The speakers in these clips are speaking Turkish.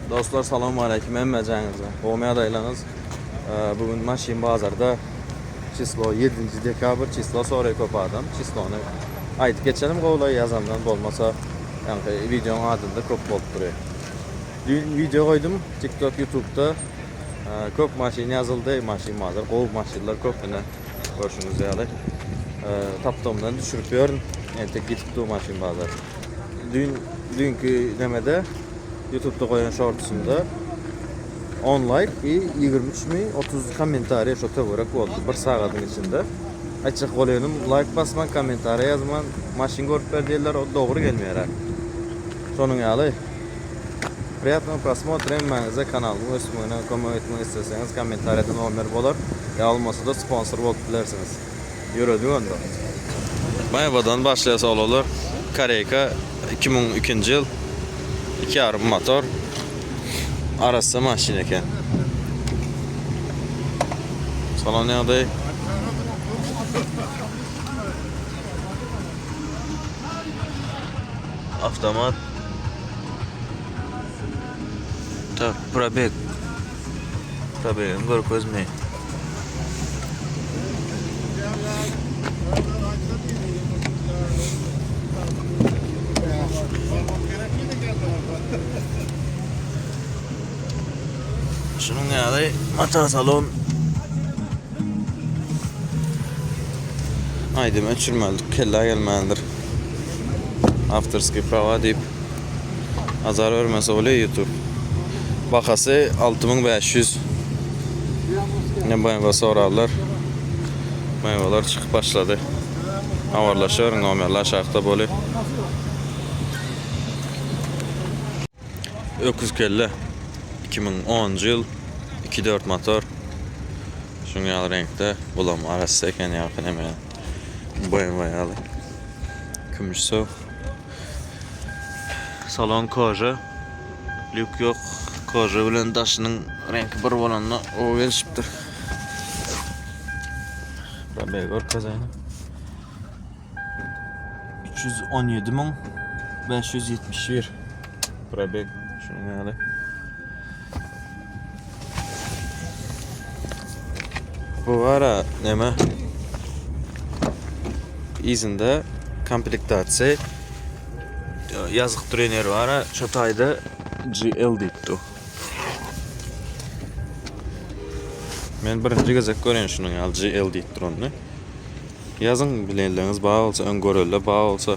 Dostlar selamun aleyküm. Emməcənizə. Qoğmayadaylanız. Bugün Maşin bazarda çislo 7 dekabr çislo sonra kopardım. Çislonu aytıp geçelim qoğulayı yazamdan olmasa yani videonun adında kop bolup duruyor. Dün video koydum TikTok, YouTube'da kop maşin yazıldı. Maşin bazar. Qoğu maşinler kop yine görüşünüz yani. Taptığımdan düşürüp görün. Yani tek gitip maşin bazar. Dünkü demede YouTube'da koyan shortsunda 10 like ve 23.030 komentariya şu tevrak oldu bir saatin içinde. Açık olayım like basman, komentariya yazman, maşin görüp verdiler o doğru gelmiyor. Sonun yalı. Приятного просмотра, emmanıza kanalımı üstüne komen etmek isterseniz komentariyada nomer olur. Ya olmasa da sponsor olup bilirsiniz. Yürüdük onda. Mayabadan başlayasa olur. Koreyka 2002 yıl 2.5 motor arası maşin eken. Salon nerede? Avtomat. Tak pробег. Pробег'in görkezmeyi. Şunun yanında motor salon. Haydi meçhulmeldik. Kella gelmeyendir. Afterski prava deyip azar vermese oluyor YouTube. Bakası 6500. Ne bayıma sorarlar. Bayımalar çıkıp başladı. Avarlaşıyor, nomerler aşağıda böyle. Öküz kelle 2010 yıl 2.4 motor. Şunyalı renkte bulam arası eken yakın hemen. Bayımayalı. Kümüş su. Salon koja. Lük yok. Koja bilen daşının rengi bir olanla o verişiptir. Buraya gör kazayını. 317.571. Buraya şunu yani. Bu ara neme izinde komplektatsiya yazık trainer var. Şatayda GL deyipti. Men birinci gezek görün şunun al GL deyiptir onu. Yazın bilenleriniz bağ olsa ön görülle bağ olsa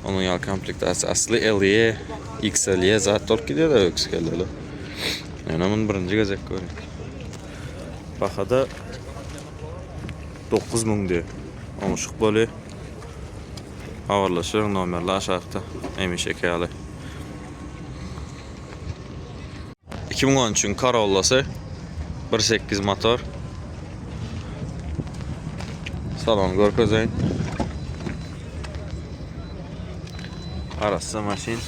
onun yal komplektatsiya aslı LE XL'ye zat olup gidiyor da ökskeleli. Yani onun birinci gezek görün. Bakada 9.000 diyor. Olmuşuk böyle avarlaşır nomerler aşağıda emiş ekalı. 2013'ün Corolla'sı 1.8 motor. Salon görkezeyim. Arası maşin.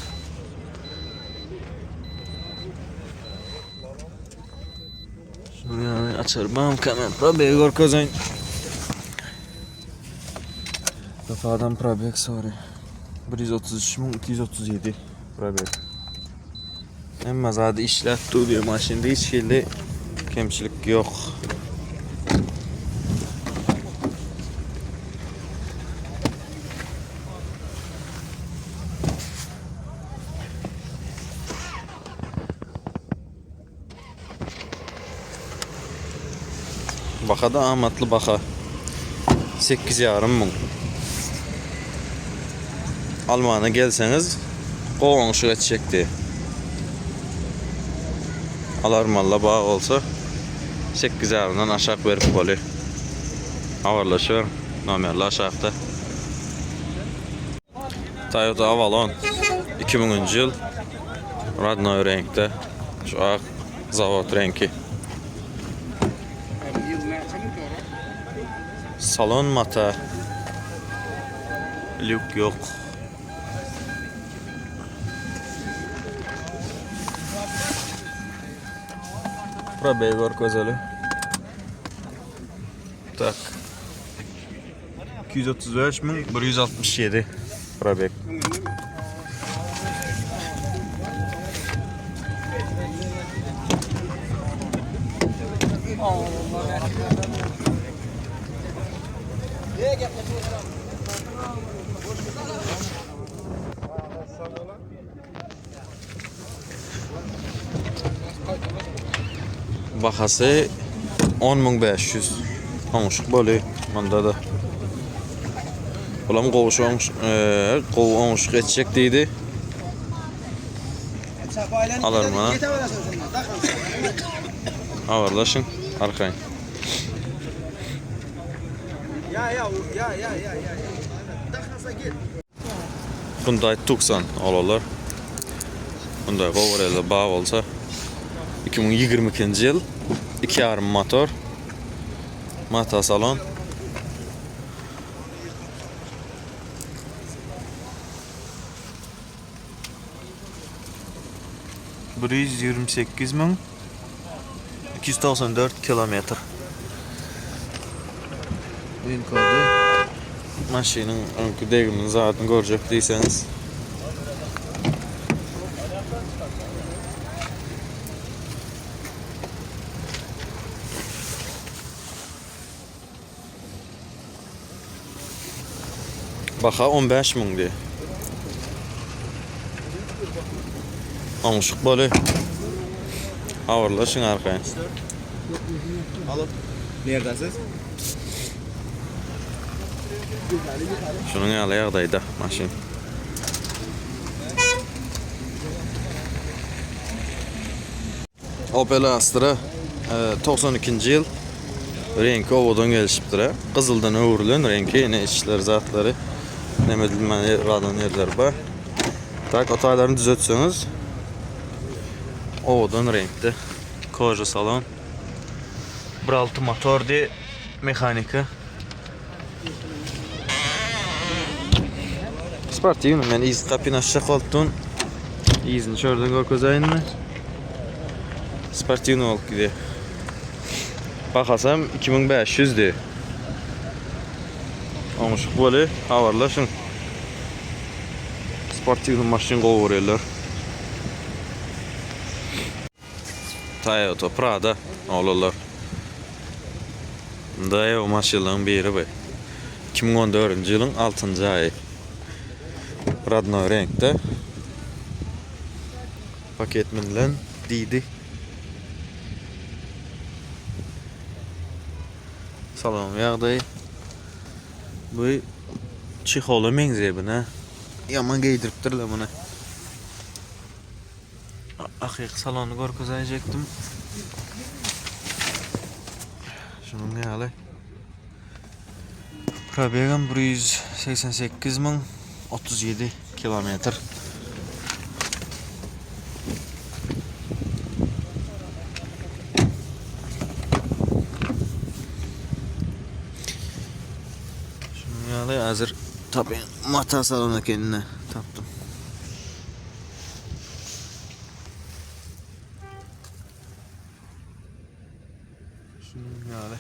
Şunu yani açarım kamen probek görkezeyim. Defadan probek sorry. 133.237 probek. Ama zaten işlettiği diyor maşinde hiç şeyde kemçilik yok. Bakada amatlı baka 8.500. Almanya gelseniz qoğun şuya çekti. Alarmalla bağ olsa 8.500'dan aşağı verip oluyor. Avarlaşıyor. Nomerler aşağıda. Toyota Avalon 2000 yıl Radnoy renkte. Şu an zavod rengi. Salon mata. Lük yok. Probej görkezeli. Tak. 235.167 probej. Bahası 10.500. Oňuşuk boly manda da. Ulam oňuşuk etjek diýdi. Alırım ha. Avarlaşın arkayın. Ya. Bunday 90 alalar. Bunday gowerelde bağ olsa 2022-nji ýyl 2,5 motor. Mata salon. Bir 128.294 kilometr. Ön kody. Maşynyň öňkü degimini zaten görjek diýseniz. Baha 15.000 diye. Oňuşuk boly. Awarlaşyň arkaya. Alıp neredesiz? Şunun ýaly ýagdaýda maşyn. Opel Astra 92-nji ýyl rengi owadan gelişipdir. Gyzyldan öwrülen rengi, ne içler zatlary, neme dilmeli radan yerler bar. Tak otaylaryny düzeltseňiz owadan renkde. Koja salon. 1.6 motor di mehanika. Sportiýny men iz kapyny aşağı koltuğun izini şördün görkezäýinmi? Sportiýny bolup gidi. Bakasam 2500 di. Oňuşuk boly, awarlaşyň. Sportiýny maşyn gowerler. Toyota Prado olalar. Dayo maşynyň biri bu. 2014-nji ýylyň 6-njy aýy. Radnoy renkde. Paket bilen diýdi. Salon ýagdaý. Bu çiholy meňzebine ýaman geýdiripdirler muny. Ahyk salony görkezäjekdim. Şunun ýaly. Probegam 188.037 kilometr. Şunun ýaly hazır tabi mata salonu kendine tapdım. Şunun ýaly.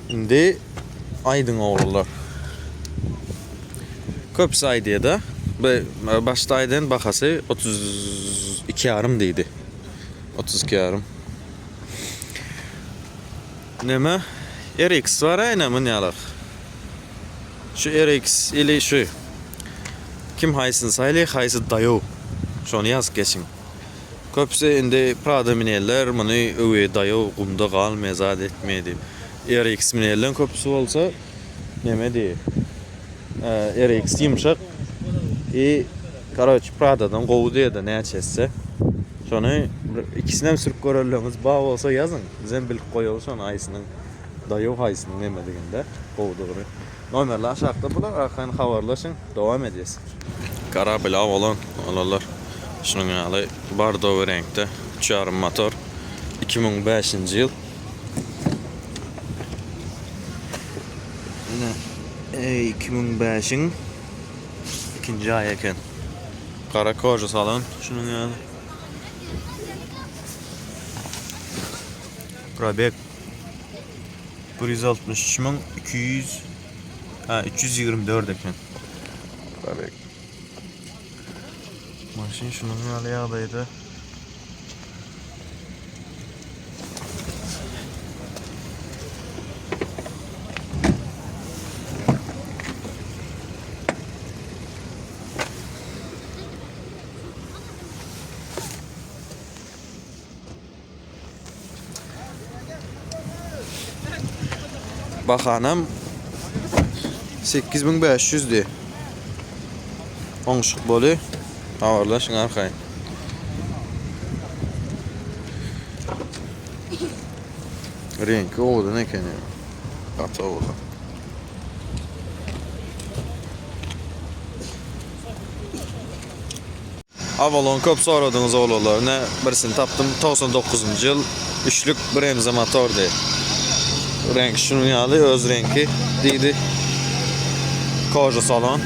Indi aydın oğullar. Köpüsü aydıya da başta aydın bakası 32,5 deydi. 32,5. Neme? RX var ayna mı neyalak? Şu RX ili şu. Kim haysın saylı haysı dayo. Şonu yaz geçin. Köpüsü indi Prado mineller bunu öwe dayo gumda kalmaya zat etmeydi. RX minellen köpüsü olsa neme diye. RX yumuşak. Karaç Prado'dan kovdu ya da ne açesse. Şonu ikisinden sürüp görürleriniz bağ olsa yazın. Bizden bilip koyuyor sonra aysının dayo haysının neme diginde kovduğunu. Numarlar aşağıda bular arkadan havarlaşın devam edeceğiz. Kara bila olan olalar. Şunun ýaly bardo renkde 3,5 motor 2005-nji ýyl. Ine 2005-iň 2-nji aý eken. Kara koja salon şunun ýaly. Probeg 324 eken. Probeg. Maşyn şunun ýaly ýagdaýda. Bakanam 8500 de. Oňşuk boly. Awarlaşyň arkay. Rengi oğlan eken ya. Ata oğlan. Avalon köp soradığınız oğlanlar ne birisini tapdım 99 yıl 3'lük Bremse motor de. Renk şunun yalı öz rengi deydi. Koja salon.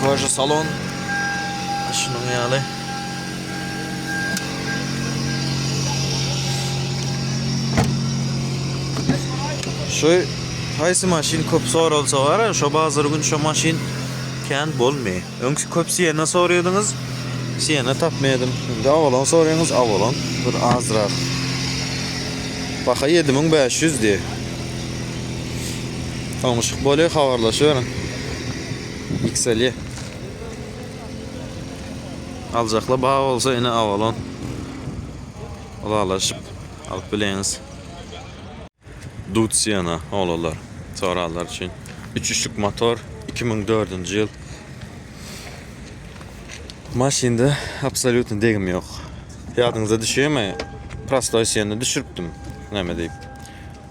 Koja salon. Şunun yalı. Şu haysi maşin köp sorulsa var, şu bazı gün şu maşin kan bolmay. Öňki köp siyana soraýardynız. Siyana tapmaýdym. Şimdi Avalon soraýaňyz, Avalon bir azrak. Baka 7500 diye. Oňşuk boly habarlaşýar. XL. Aljakla baha bolsa ene Avalon. Alalaşyp alyp bileňiz. Dutsiyana olalar. Soralar için. 3'lük motor 2004 yıl. Maşinde absolutny degim yok. Ýadyňyza düşýärmi? Prostoýsyny düşürpdim. Näme diýip?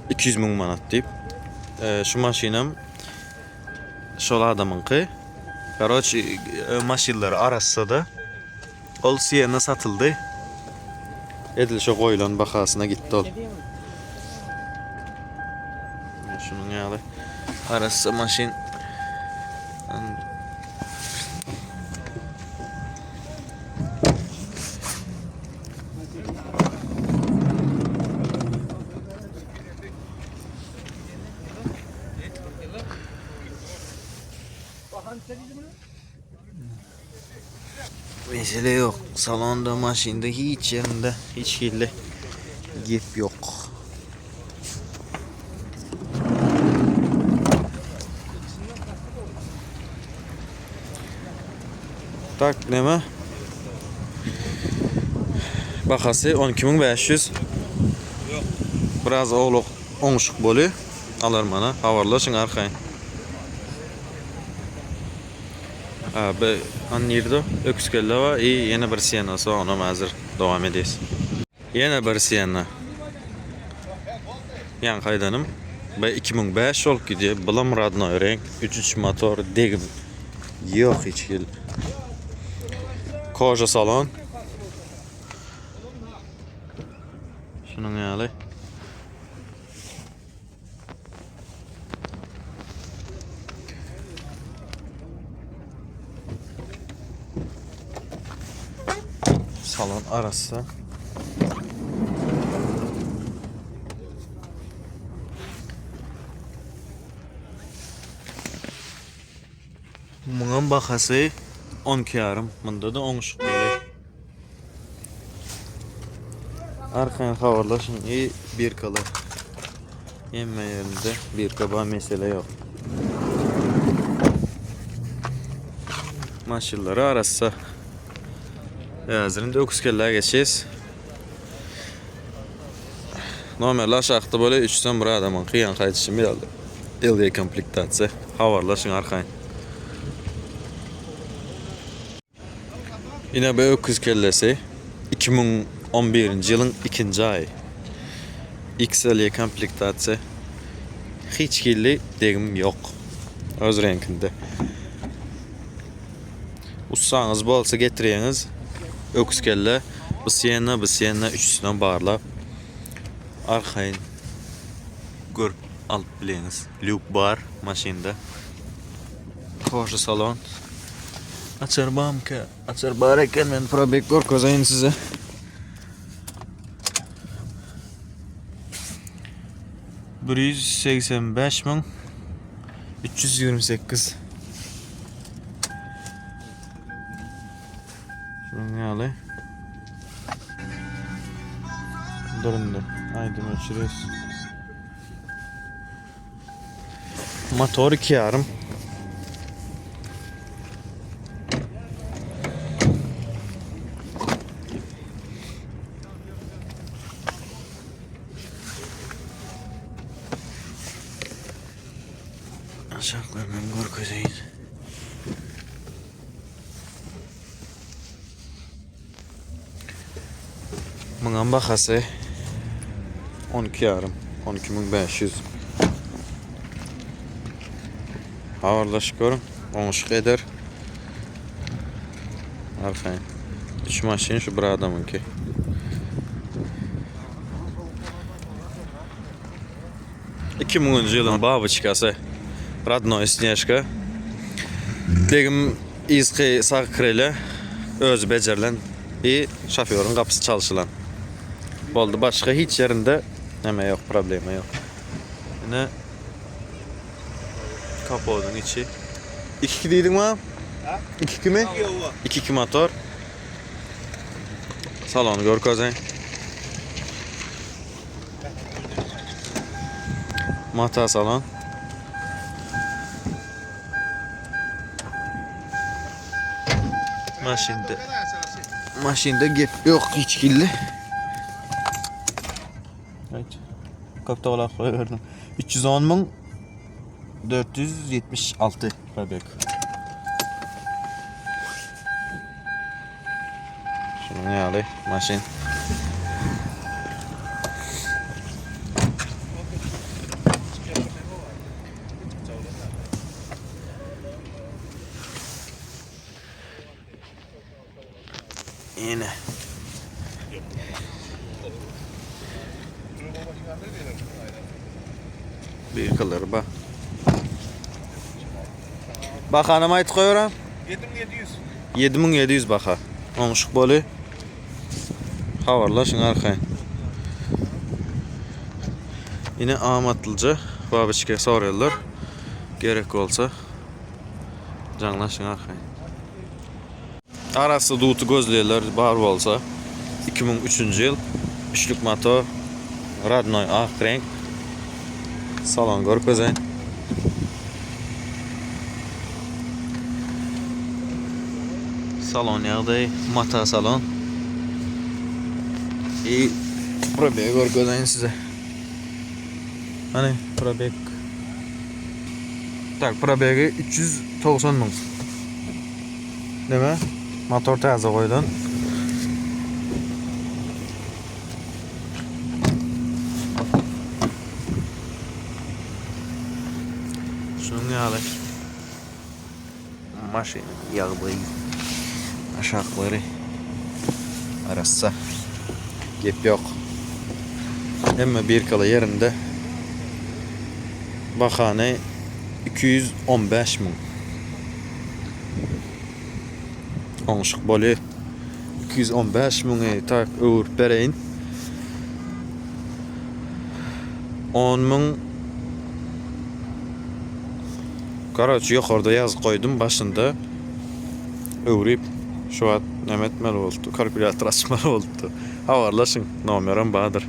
200 000 manat diýip. Şu maşinam şol adamynky. Garoç maşinler arasında ol siyana satıldı. Edilşe goýulan bahasyna gitdi ol. Şunun ýaly arası maşin mesele yok. Salonda, maşinde hiç yerinde hiç hille gep yok. Tak näme? Bahasy 12500. Biraz oğluk oňşuk boly. Alar mana habarlaşyň arkaýyn. Abi anýerde öküskelle var. Yine bir siyanası var. Ona hazır devam edeyiz. Yine bir siyana. Yan kaydanım. Be 2005 ol gidiyor. Bulam radna renk. 3 motor degim. Yok hiç yıl. Koja salon. Şunun ýaly. Salon arası. Bunun bahası 12 yarım. Bunda da 10 böyle. Arkadan havarlaşın iyi bir kala. Yemme yerinde bir kaba mesele yok. Maşinleri arası. Hazırında öküskeller geçeceğiz. Normalde aşağıda böyle 3'ten bir adamın kıyan kaydışı bir aldı. LD komplektatsiya. Havarlaşın arkayn. Yine bir öküskellesi 2011 yılın 2. ayı. XL komplektatsiya. Hiç kirli degim yok. Öz renkinde. Ussağınız bolsa getireyiniz. Öküskelle bu siyana üçünden bağırlap arkayın görüp alıp bileniz. Luke bar maşinde. Koja salon. Açar bamka. Açar bareken men probek görkezayın size. $185.328. Şunun yalı. Durun. Haydi ölçürüyoruz. Motor 2 yarım. Bunun bahası 12 yarım, 12.500. Havarlaşık görün, onuşuk eder. Arxayın. 3 maşin şu bir adamınki. İki mingci yılın babiçkası. Radnoy Snejka. Degim izki sağ kirele öz becerilen i şoförün kapısı çalışılan. Boldu başka hiç yerinde neme yok, problemi yok. Yine kapodun içi. 2 deydin mi? 2 mi? 2 motor. Salonu gör kozay. Mata salon. Maşinde gep yok hiç killi. Evet. Kapta olarak koyuyorum. 310.476 bebek. Şunu ne alayım? Maşin. Yine. Bir kılır bak. Bak hanım ait koyuyorum. 7700. 7700 baka. Onuşuk bolu. Havarlaşın arkayın. Yine amatlıca babiçke soruyorlar. Gerek olsa canlaşın arkayın. Arası dutu gözleyler bar olsa 2003 yıl üçlük motor Radnoy ak renk salon gör kozay. Salon yağday mata salon. İyi probek gör kozayın size. Hani probek. Tak probeki 390 ming. Nima? Motor taze koydun. Şunu ne alay? Maşin yağlı. Aşağıları. Arası. Gep yok. Ama bir kala yerinde. Bahane 215 ming. Onuşuk bolu 215 ming tak eur bereyin. 10 ming. Karaç yukarıda yaz koydum başında. Öğrip şu an nemetmel oldu. Kalkülatör açmalı oldu. Havarlaşın. Numaram Bahadır.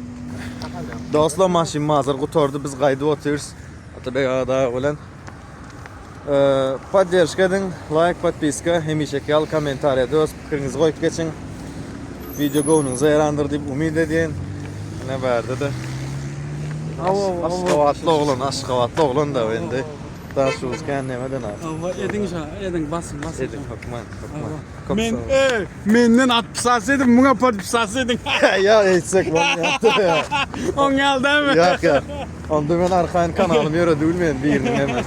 Dostlar maşin hazır kutordu. Biz kaydı oturuyoruz. Atabey ağda olan. Поддержка edin, like, подписка, hemişeki al, komentariya da öz fikrinizi koyup geçin. Video go'unuza yarandır deyip umid edin. Ne verdi de. Aşkavatlı oğlan da endi. Daha şu kendime de nasıl. Edin basın. Edin, hokman. Menden 60 edim, buna 40 edin. Ya etsek lan yaptı ya. On geldi mi? Yok ya. Onda ben arkayın kanalım yöre değil mi? Birinin hemen.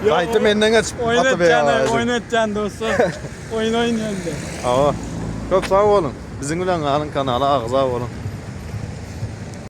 Kayıtı menden açıp atı be ya. Oynatacaksın dostum. Oyun oynuyorsun de. Ama çok sağ olun. Bizim bilen alın kanala ağza olun.